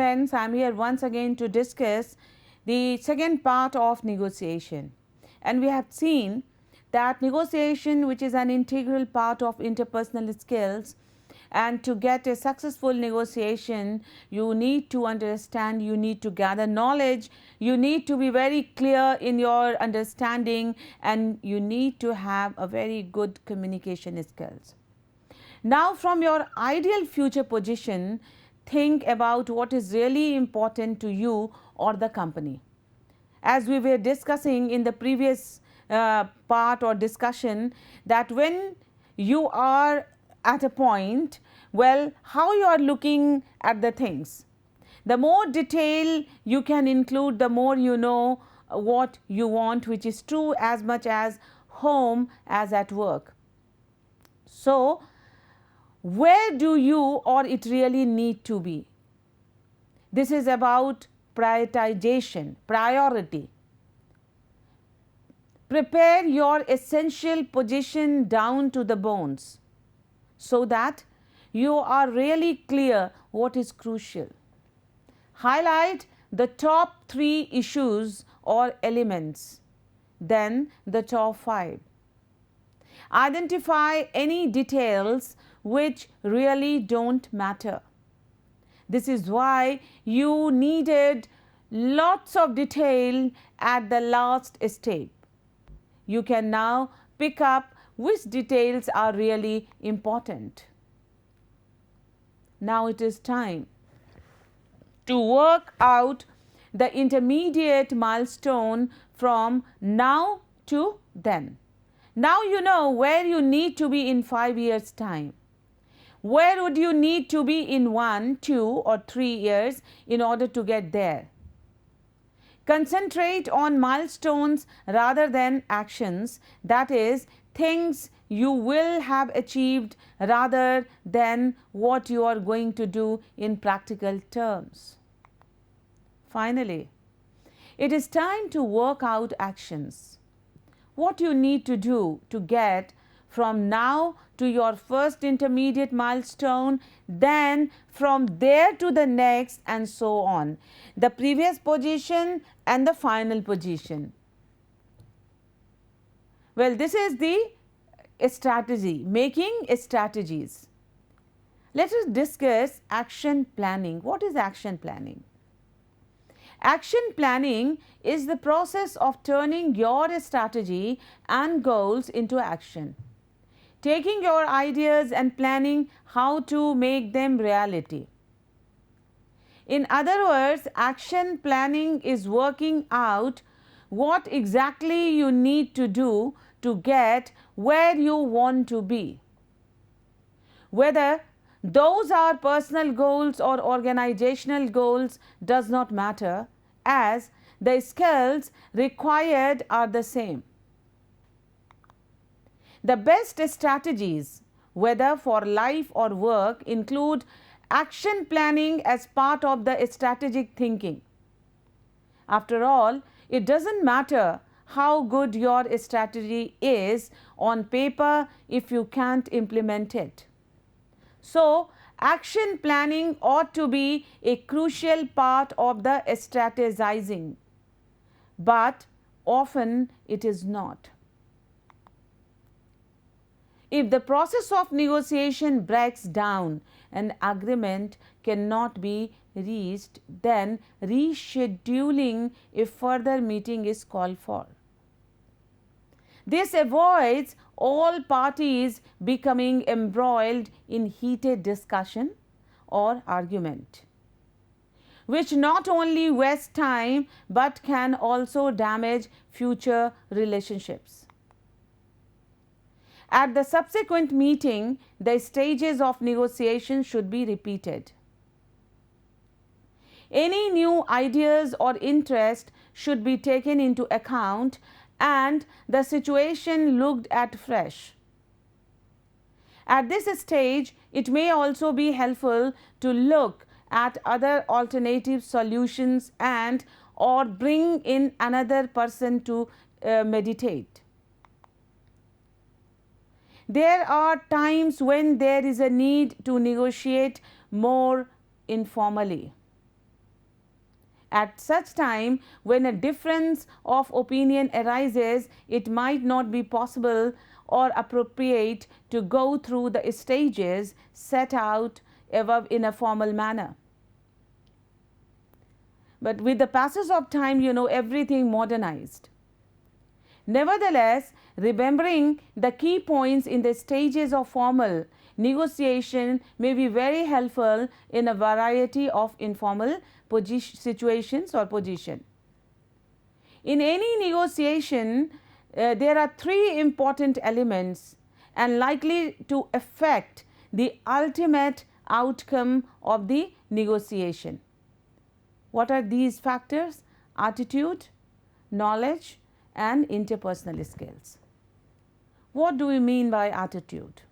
friends, I am here once again to discuss the second part of negotiation. And we have seen that negotiation, which is an integral part of interpersonal skills, and to get a successful negotiation, you need to understand, you need to gather knowledge, you need to be very clear in your understanding, and you need to have a very good communication skills. Now, from your ideal future position, think about what is really important to you or the company. As we were discussing in the previous part or discussion, that when you are at a point, well, how you are looking at the things. The more detail you can include, the more you know what you want, which is true as much as home as at work. So, where do you or it really need to be? This is about prioritization, priority. Prepare your essential position down to the bones so that you are really clear what is crucial. Highlight the top 3 issues or elements, then the top 5. Identify any details which really don't matter. This is why you needed lots of detail at the last step. You can now pick up which details are really important. Now it is time to work out the intermediate milestone from now to then. Now you know where you need to be in 5 years' time. Where would you need to be in 1, 2 or 3 years in order to get there? Concentrate on milestones rather than actions, that is, things you will have achieved rather than what you are going to do in practical terms. Finally, it is time to work out actions. What you need to do to get from now to your first intermediate milestone, then from there to the next, and so on. The previous position and the final position. Well, this is the strategy, making strategies. Let us discuss action planning. What is action planning? Action planning is the process of turning your strategy and goals into action, taking your ideas and planning how to make them reality. In other words, action planning is working out what exactly you need to do to get where you want to be. Whether those are personal goals or organizational goals does not matter, as the skills required are the same. The best strategies, whether for life or work, include action planning as part of the strategic thinking. After all, it doesn't matter how good your strategy is on paper if you can't implement it. So, action planning ought to be a crucial part of the strategizing, but often it is not. If the process of negotiation breaks down and agreement cannot be reached, then rescheduling a further meeting is called for. This avoids all parties becoming embroiled in heated discussion or argument, which not only wastes time but can also damage future relationships. At the subsequent meeting, the stages of negotiation should be repeated. Any new ideas or interest should be taken into account and the situation looked at fresh. At this stage, it may also be helpful to look at other alternative solutions and or bring in another person to mediate. There are times when there is a need to negotiate more informally. At such time, when a difference of opinion arises, it might not be possible or appropriate to go through the stages set out above in a formal manner. But with the passage of time, everything modernized. Nevertheless, remembering the key points in the stages of formal negotiation may be very helpful in a variety of informal situations or position. In any negotiation, there are three important elements and likely to affect the ultimate outcome of the negotiation. What are these factors? Attitude, knowledge, and interpersonal skills. What do we mean by attitude?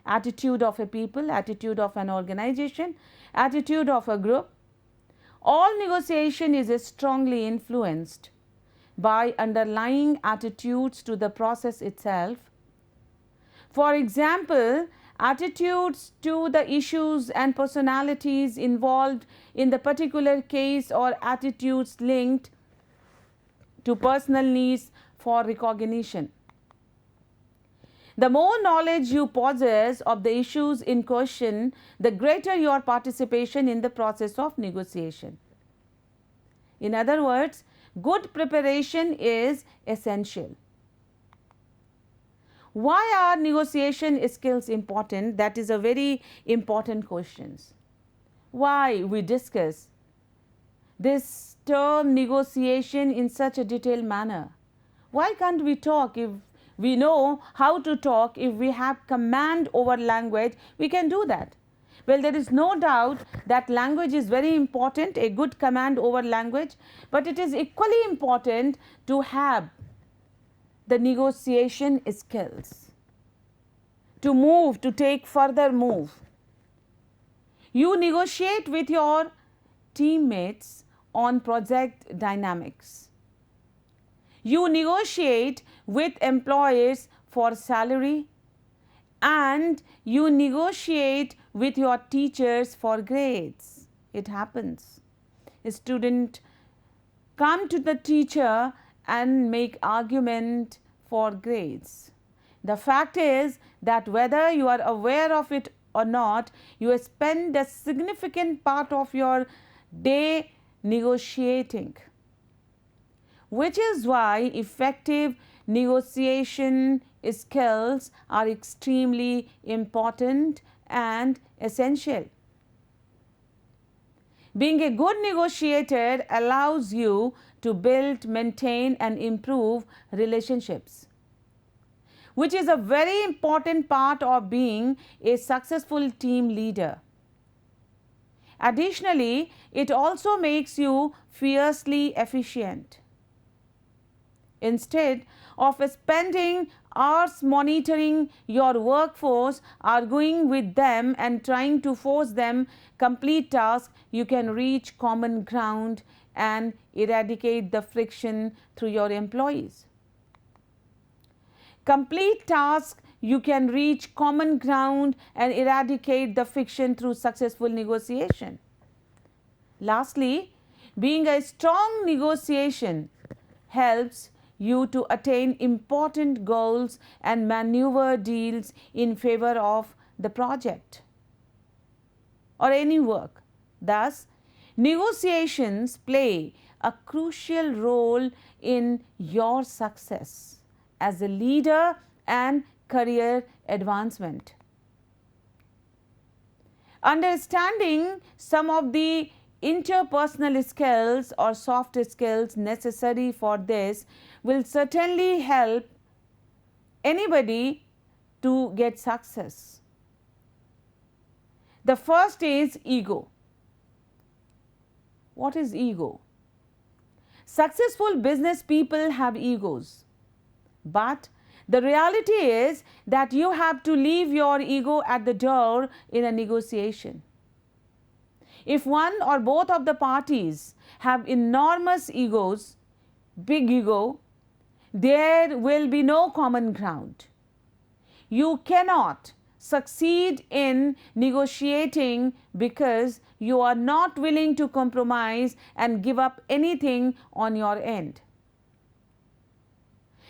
Attitude of a people, attitude of an organization, attitude of a group. All negotiation is strongly influenced by underlying attitudes to the process itself. For example, attitudes to the issues and personalities involved in the particular case, or attitudes linked to personal needs for recognition. The more knowledge you possess of the issues in question, the greater your participation in the process of negotiation. In other words, good preparation is essential. Why are negotiation skills important? That is a very important question. Why we discuss this term negotiation in such a detailed manner? Why can't we talk? If we know how to talk, if we have command over language, we can do that. Well, there is no doubt that language is very important, a good command over language, but it is equally important to have the negotiation skills to move, to take further move. You negotiate with your teammates on project dynamics. You negotiate with employees for salary, and you negotiate with your teachers for grades. It happens. A student come to the teacher and make argument for grades. The fact is that whether you are aware of it or not, you spend a significant part of your day negotiating, which is why effective negotiation skills are extremely important and essential. Being a good negotiator allows you to build, maintain, and improve relationships, which is a very important part of being a successful team leader. Additionally, it also makes you fiercely efficient. Instead of spending hours monitoring your workforce, arguing with them and trying to force them complete tasks, you can reach common ground and eradicate the friction through your employees. Complete tasks, you can reach common ground and eradicate the friction through successful negotiation. Lastly, being a strong negotiation helps you to attain important goals and maneuver deals in favor of the project or any work. Thus, negotiations play a crucial role in your success as a leader and career advancement. Understanding some of the interpersonal skills or soft skills necessary for this will certainly help anybody to get success. The first is ego. What is ego? Successful business people have egos, but the reality is that you have to leave your ego at the door in a negotiation. If one or both of the parties have enormous egos, big ego, there will be no common ground. You cannot succeed in negotiating because you are not willing to compromise and give up anything on your end.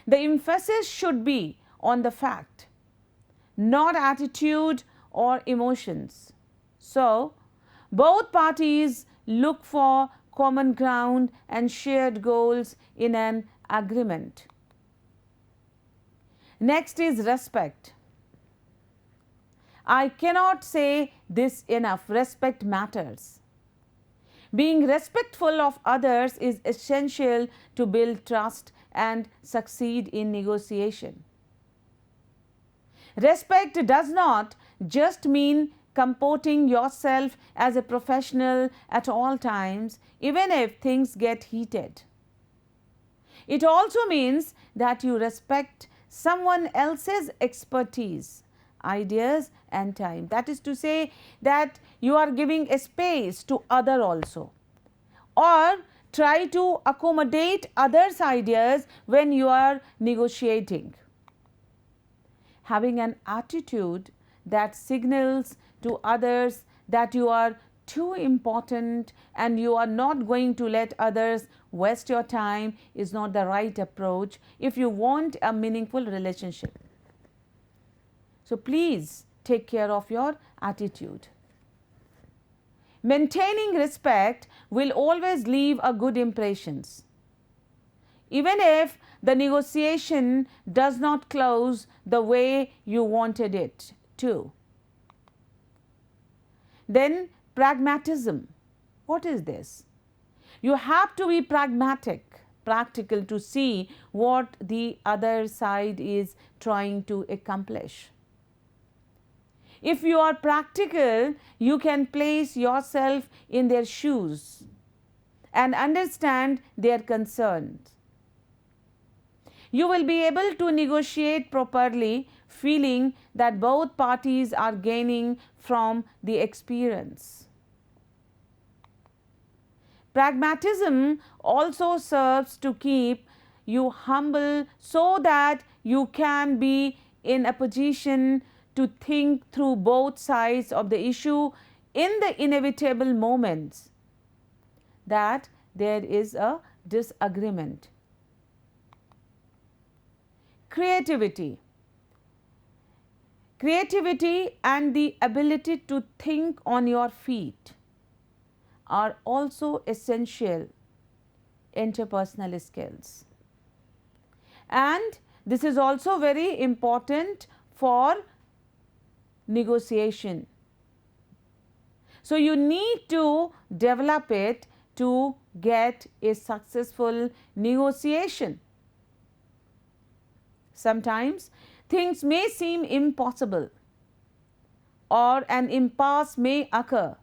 The emphasis should be on the fact, not attitude or emotions. So, both parties look for common ground and shared goals in an agreement. Next is respect. I cannot say this enough. Respect matters. Being respectful of others is essential to build trust and succeed in negotiation. Respect does not just mean comporting yourself as a professional at all times, even if things get heated. It also means that you respect someone else's expertise, ideas and time. That is to say that you are giving a space to other also, or try to accommodate others' ideas when you are negotiating. Having an attitude that signals to others that you are too important and you are not going to let others waste your time is not the right approach if you want a meaningful relationship. So, please take care of your attitude. Maintaining respect will always leave a good impressions. Even if the negotiation does not close the way you wanted it to. Then pragmatism. What is this? You have to be pragmatic, practical to see what the other side is trying to accomplish. If you are practical, you can place yourself in their shoes and understand their concerns. You will be able to negotiate properly, feeling that both parties are gaining from the experience. Pragmatism also serves to keep you humble so that you can be in a position to think through both sides of the issue in the inevitable moments that there is a disagreement. Creativity. Creativity and the ability to think on your feet are also essential interpersonal skills. And this is also very important for negotiation. So, you need to develop it to get a successful negotiation. Sometimes things may seem impossible or an impasse may occur,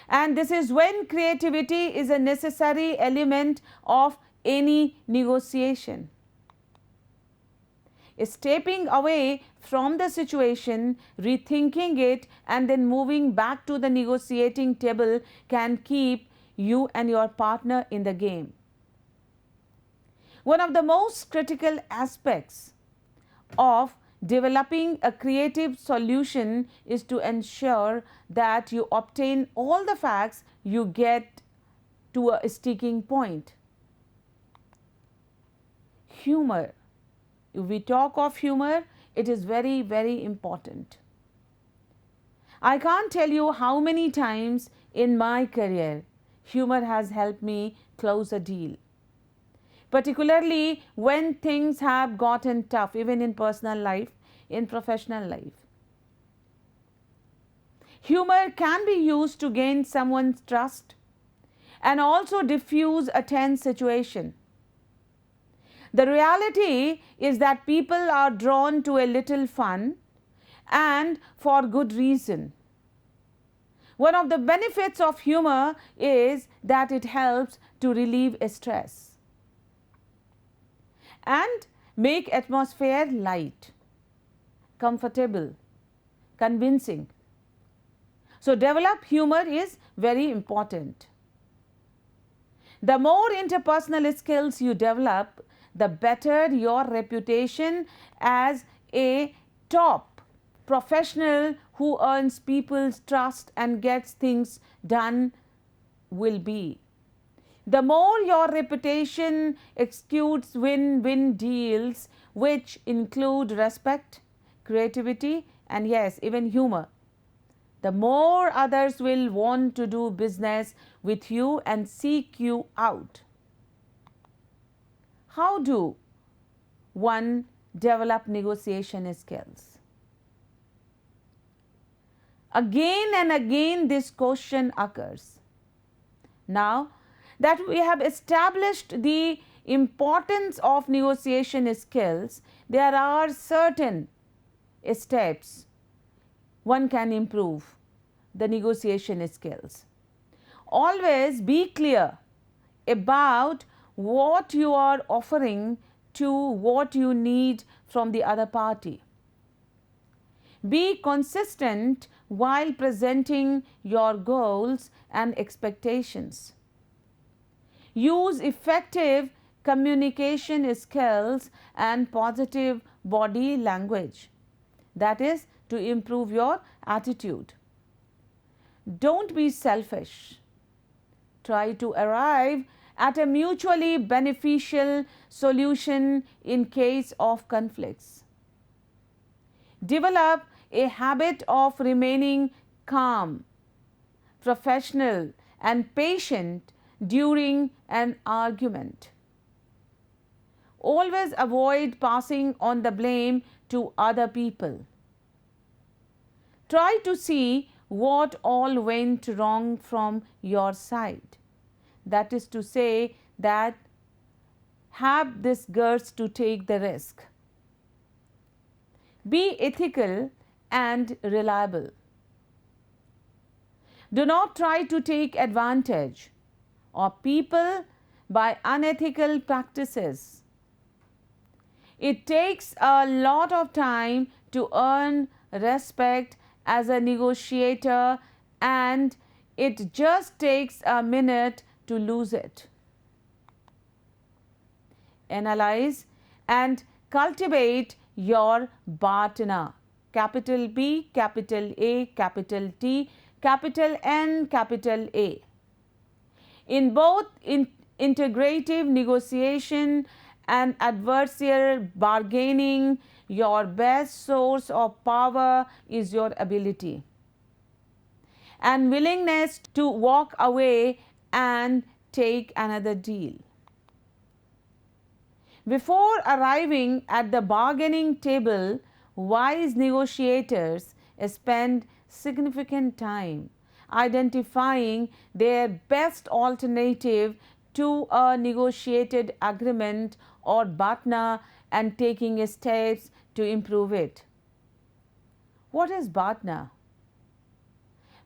and this is when creativity is a necessary element of any negotiation. Stepping away from the situation, rethinking it and then moving back to the negotiating table can keep you and your partner in the game. One of the most critical aspects of developing a creative solution is to ensure that you obtain all the facts you get to a sticking point. Humor. If we talk of humor, it is very, very important. I can't tell you how many times in my career humor has helped me close a deal, particularly when things have gotten tough, even in personal life, in professional life. Humor can be used to gain someone's trust and also diffuse a tense situation. The reality is that people are drawn to a little fun, and for good reason. One of the benefits of humor is that it helps to relieve stress and make atmosphere light, comfortable, convincing. So, develop humor is very important. The more interpersonal skills you develop, the better your reputation as a top professional who earns people's trust and gets things done will be. The more your reputation executes win-win deals, which include respect, creativity, and yes, even humor, the more others will want to do business with you and seek you out. How do one develop negotiation skills? Again and again this question occurs. Now that we have established the importance of negotiation skills, there are certain steps one can improve the negotiation skills. Always be clear about what you are offering to what you need from the other party. Be consistent while presenting your goals and expectations. Use effective communication skills and positive body language. That is to improve your attitude. Don't be selfish. Try to arrive at a mutually beneficial solution in case of conflicts. Develop a habit of remaining calm, professional, and patient during an argument. Always avoid passing on the blame to other people. Try to see what all went wrong from your side. That is to say that have this guts to take the risk. Be ethical and reliable. Do not try to take advantage of people by unethical practices. It takes a lot of time to earn respect as a negotiator, and it just takes a minute to lose it. Analyze and cultivate your partner. Capital B, capital A, capital T, capital N, capital A. In both integrative negotiation and adversarial bargaining, your best source of power is your ability and willingness to walk away and take another deal. Before arriving at the bargaining table, wise negotiators spend significant time identifying their best alternative to a negotiated agreement or BATNA and taking steps to improve it. What is BATNA?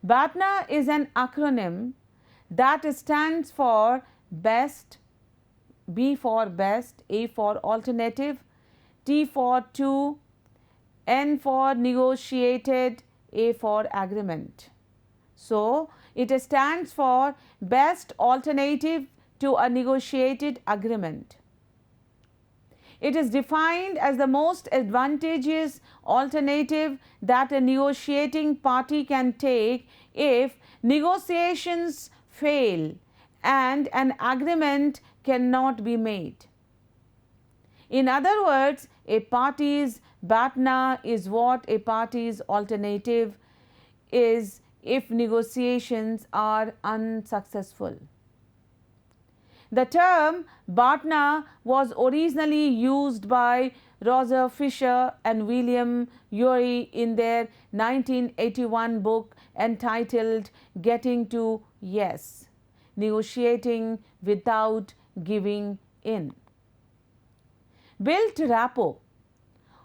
BATNA is an acronym that stands for best, B for best, A for alternative, T for to, N for negotiated, A for agreement. So, it stands for best alternative to a negotiated agreement. It is defined as the most advantageous alternative that a negotiating party can take if negotiations fail and an agreement cannot be made. In other words, a party's BATNA is what a party's alternative is if negotiations are unsuccessful. The term BATNA was originally used by Roger Fisher and William Ury in their 1981 book entitled Getting to Yes, Negotiating Without Giving In. Build rapport.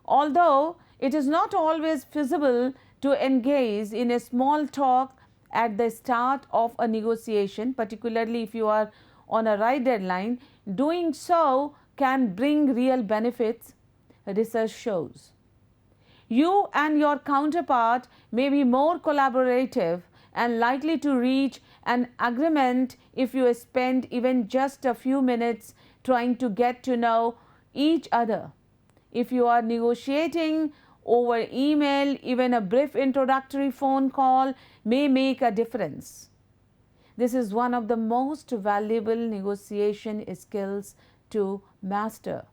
Although it is not always feasible to engage in a small talk at the start of a negotiation, particularly if you are on a right deadline, doing so can bring real benefits, research shows. You and your counterpart may be more collaborative and likely to reach an agreement if you spend even just a few minutes trying to get to know each other. If you are negotiating over email, even a brief introductory phone call may make a difference. This is one of the most valuable negotiation skills to master.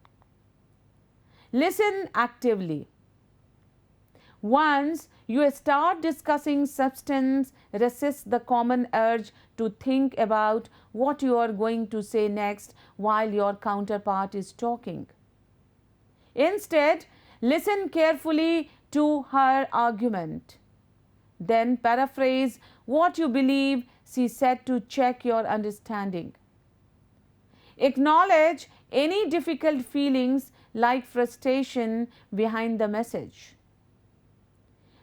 Listen actively. Once you start discussing substance, resist the common urge to think about what you are going to say next while your counterpart is talking. Instead, listen carefully to her argument. Then paraphrase what you believe she said to check your understanding. Acknowledge any difficult feelings like frustration behind the message.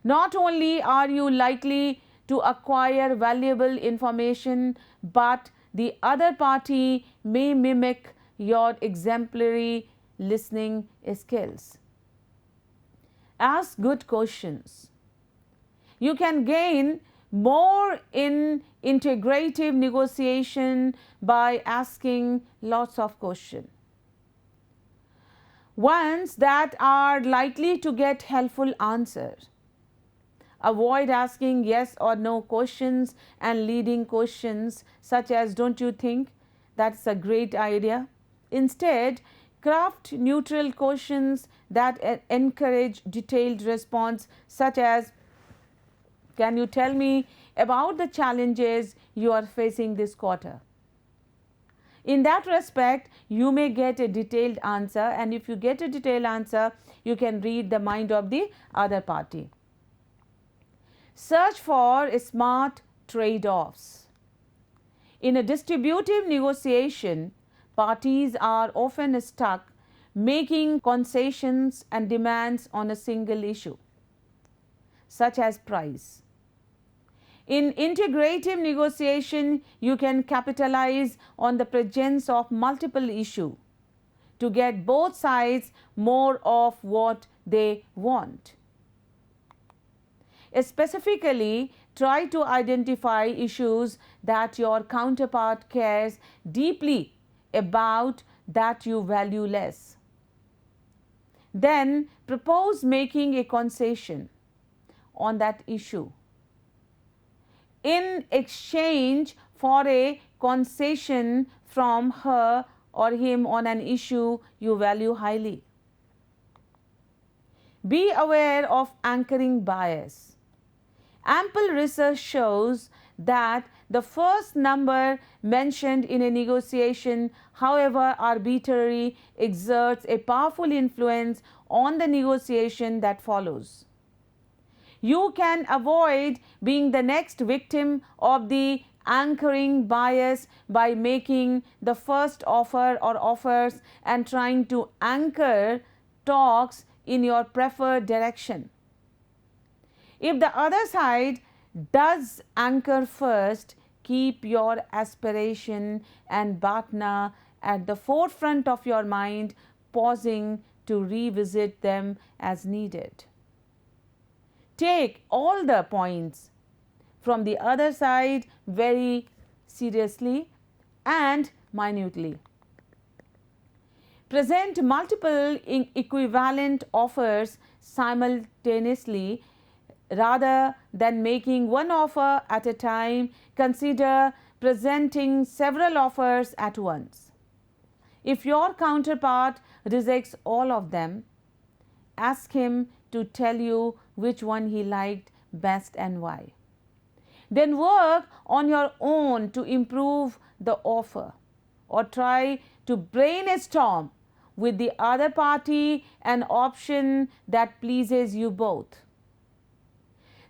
Not only are you likely to acquire valuable information, but the other party may mimic your exemplary listening skills. Ask good questions. You can gain more in integrative negotiation by asking lots of questions. Ones that are likely to get helpful answers. Avoid asking yes or no questions and leading questions such as don't you think? That's a great idea. Instead, craft neutral questions that encourage detailed response such as can you tell me about the challenges you are facing this quarter? In that respect, you may get a detailed answer, and if you get a detailed answer, you can read the mind of the other party. Search for smart trade-offs. In a distributive negotiation, parties are often stuck making concessions and demands on a single issue, such as price. In integrative negotiation, you can capitalize on the presence of multiple issues to get both sides more of what they want. Specifically, try to identify issues that your counterpart cares deeply about that you value less. Then propose making a concession on that issue in exchange for a concession from her or him on an issue you value highly. Be aware of anchoring bias. Ample research shows that the first number mentioned in a negotiation, however arbitrary, exerts a powerful influence on the negotiation that follows. You can avoid being the next victim of the anchoring bias by making the first offer or offers and trying to anchor talks in your preferred direction. If the other side does anchor first, keep your aspiration and partner at the forefront of your mind, pausing to revisit them as needed. Take all the points from the other side very seriously and minutely. Present multiple equivalent offers simultaneously. Rather than making one offer at a time, consider presenting several offers at once. If your counterpart rejects all of them, ask him to tell you which one he liked best and why. Then work on your own to improve the offer, or try to brainstorm with the other party an option that pleases you both.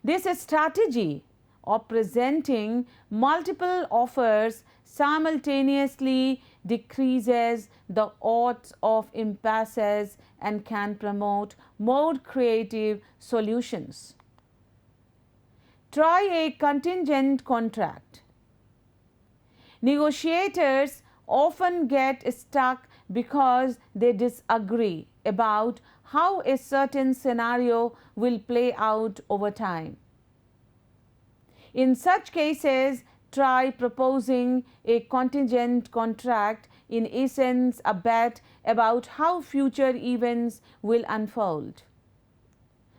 This strategy of presenting multiple offers simultaneously decreases the odds of impasses and can promote more creative solutions. Try a contingent contract. Negotiators often get stuck because they disagree about how a certain scenario will play out over time. In such cases, try proposing a contingent contract, in essence a bet about how future events will unfold.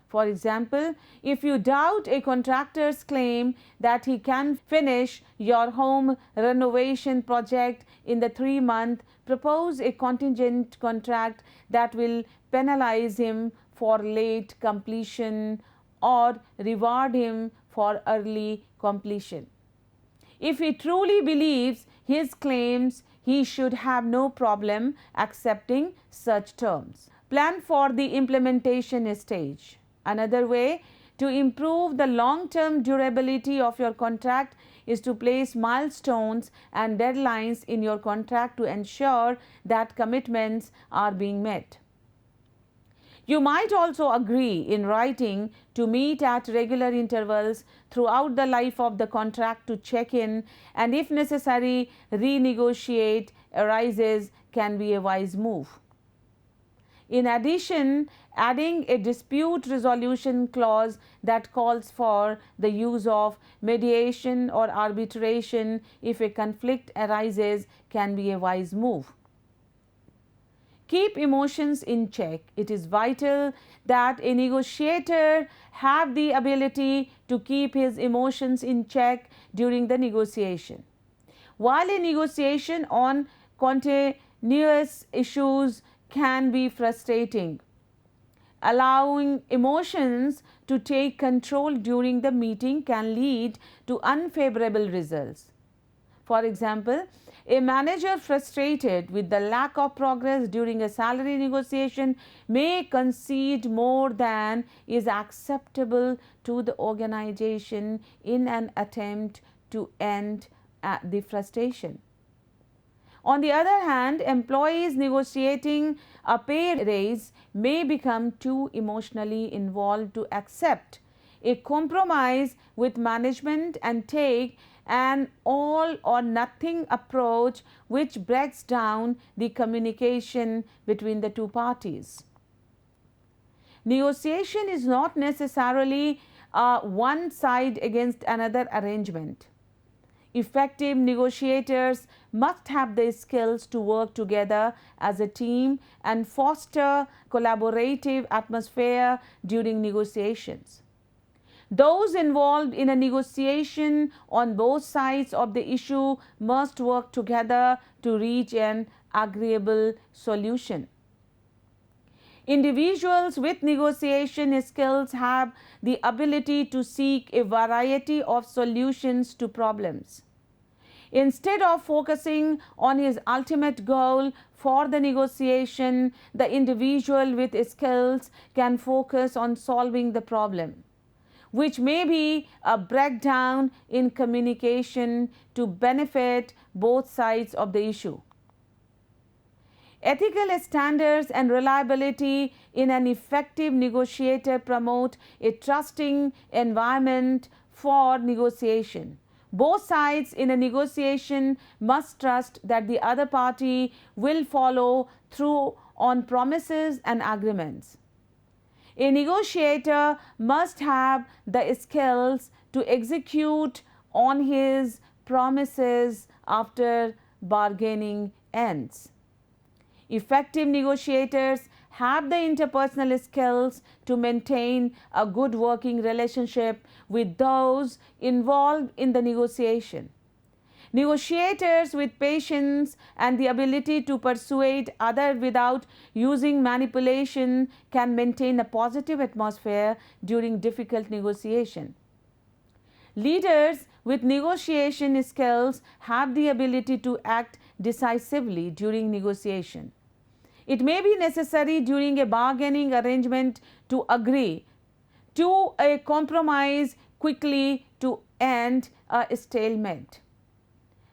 For example, if you doubt a contractor's claim that he can finish your home renovation project in the 3 months, propose a contingent contract that will penalize him for late completion or reward him for early completion. If he truly believes his claims, he should have no problem accepting such terms. Plan for the implementation stage. Another way to improve the long-term durability of your contract is to place milestones and deadlines in your contract to ensure that commitments are being met. You might also agree in writing to meet at regular intervals throughout the life of the contract to check in, and if necessary, renegotiate arises can be a wise move. In addition, adding a dispute resolution clause that calls for the use of mediation or arbitration if a conflict arises can be a wise move. Keep emotions in check. It is vital that a negotiator have the ability to keep his emotions in check during the negotiation. While a negotiation on continuous issues can be frustrating, allowing emotions to take control during the meeting can lead to unfavorable results. For example, a manager frustrated with the lack of progress during a salary negotiation may concede more than is acceptable to the organization in an attempt to end the frustration. On the other hand, employees negotiating a pay raise may become too emotionally involved to accept a compromise with management and take an all or nothing approach, which breaks down the communication between the two parties. Negotiation is not necessarily a one side against another arrangement. Effective negotiators must have the skills to work together as a team and foster collaborative atmosphere during negotiations. Those involved in a negotiation on both sides of the issue must work together to reach an agreeable solution. Individuals with negotiation skills have the ability to seek a variety of solutions to problems. Instead of focusing on his ultimate goal for the negotiation, the individual with skills can focus on solving the problem, which may be a breakdown in communication to benefit both sides of the issue. Ethical standards and reliability in an effective negotiator promote a trusting environment for negotiation. Both sides in a negotiation must trust that the other party will follow through on promises and agreements. A negotiator must have the skills to execute on his promises after bargaining ends. Effective negotiators have the interpersonal skills to maintain a good working relationship with those involved in the negotiation. Negotiators with patience and the ability to persuade others without using manipulation can maintain a positive atmosphere during difficult negotiation. Leaders with negotiation skills have the ability to act decisively during negotiation. It may be necessary during a bargaining arrangement to agree to a compromise quickly to end a stalemate.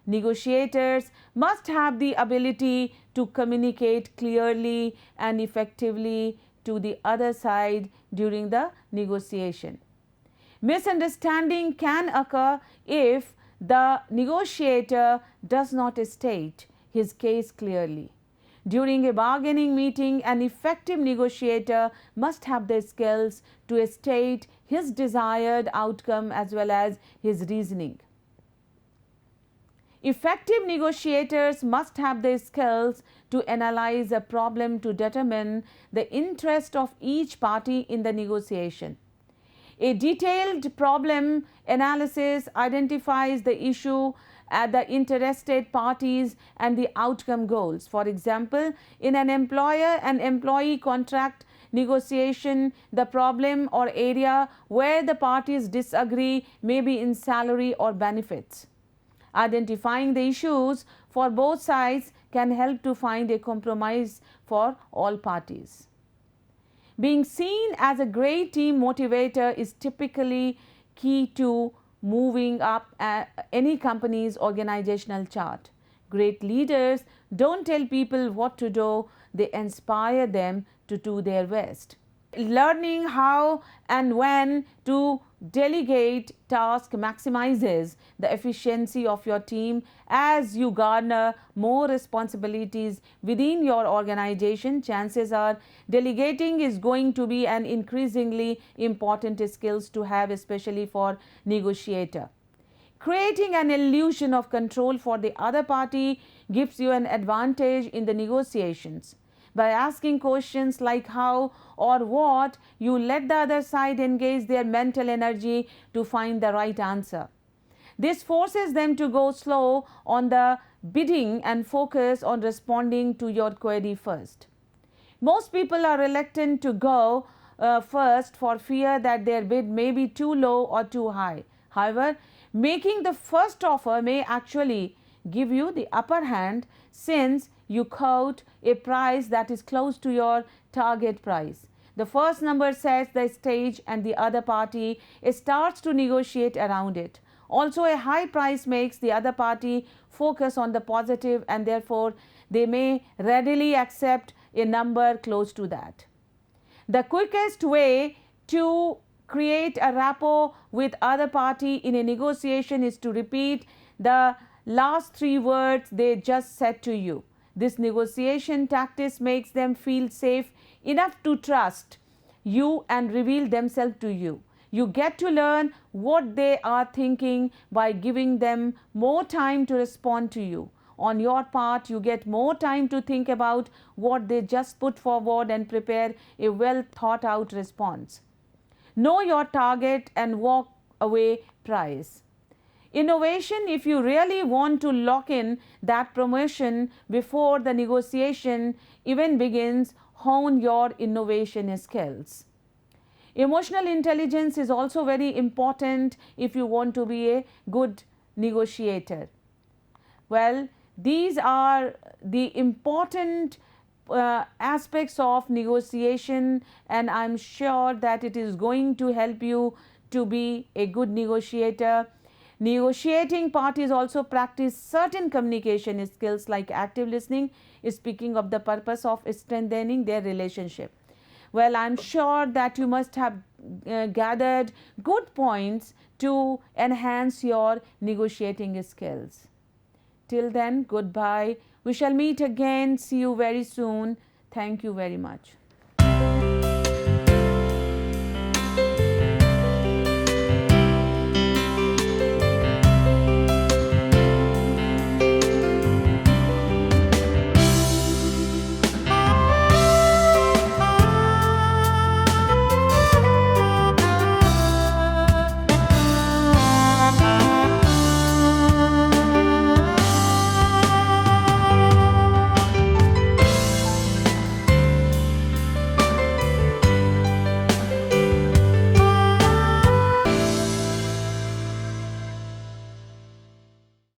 Negotiators must have the ability to communicate clearly and effectively to the other side during the negotiation. Misunderstanding can occur if the negotiator does not state his case clearly. During a bargaining meeting, an effective negotiator must have the skills to state his desired outcome as well as his reasoning. Effective negotiators must have the skills to analyze a problem to determine the interest of each party in the negotiation. A detailed problem analysis identifies the issue, the interested parties and the outcome goals. For example, in an employer and employee contract negotiation, the problem or area where the parties disagree may be in salary or benefits. Identifying the issues for both sides can help to find a compromise for all parties. Being seen as a great team motivator is typically key to moving up any company's organizational chart. Great leaders don't tell people what to do, they inspire them to do their best. Learning how and when to delegate tasks maximizes the efficiency of your team. As you garner more responsibilities within your organization, chances are delegating is going to be an increasingly important skill to have, especially for negotiator. Creating an illusion of control for the other party gives you an advantage in the negotiations. By asking questions like how or what, you let the other side engage their mental energy to find the right answer. This forces them to go slow on the bidding and focus on responding to your query first. Most people are reluctant to go first for fear that their bid may be too low or too high. However, making the first offer may actually give you the upper hand, since you quote a price that is close to your target price. The first number sets the stage and the other party starts to negotiate around it. Also, a high price makes the other party focus on the positive, and therefore they may readily accept a number close to that. The quickest way to create a rapport with other party in a negotiation is to repeat the last three words they just said to you. This negotiation tactic makes them feel safe enough to trust you and reveal themselves to you. You get to learn what they are thinking by giving them more time to respond to you. On your part, you get more time to think about what they just put forward and prepare a well thought out response. Know your target and walk away price. Innovation, if you really want to lock in that promotion before the negotiation even begins, hone your innovation skills. Emotional intelligence is also very important if you want to be a good negotiator. Well, these are the important aspects of negotiation, and I'm sure that it is going to help you to be a good negotiator. Negotiating parties also practice certain communication skills like active listening, speaking of the purpose of strengthening their relationship. Well, I'm sure that you must have gathered good points to enhance your negotiating skills. Till then, goodbye. We shall meet again. See you very soon. Thank you very much.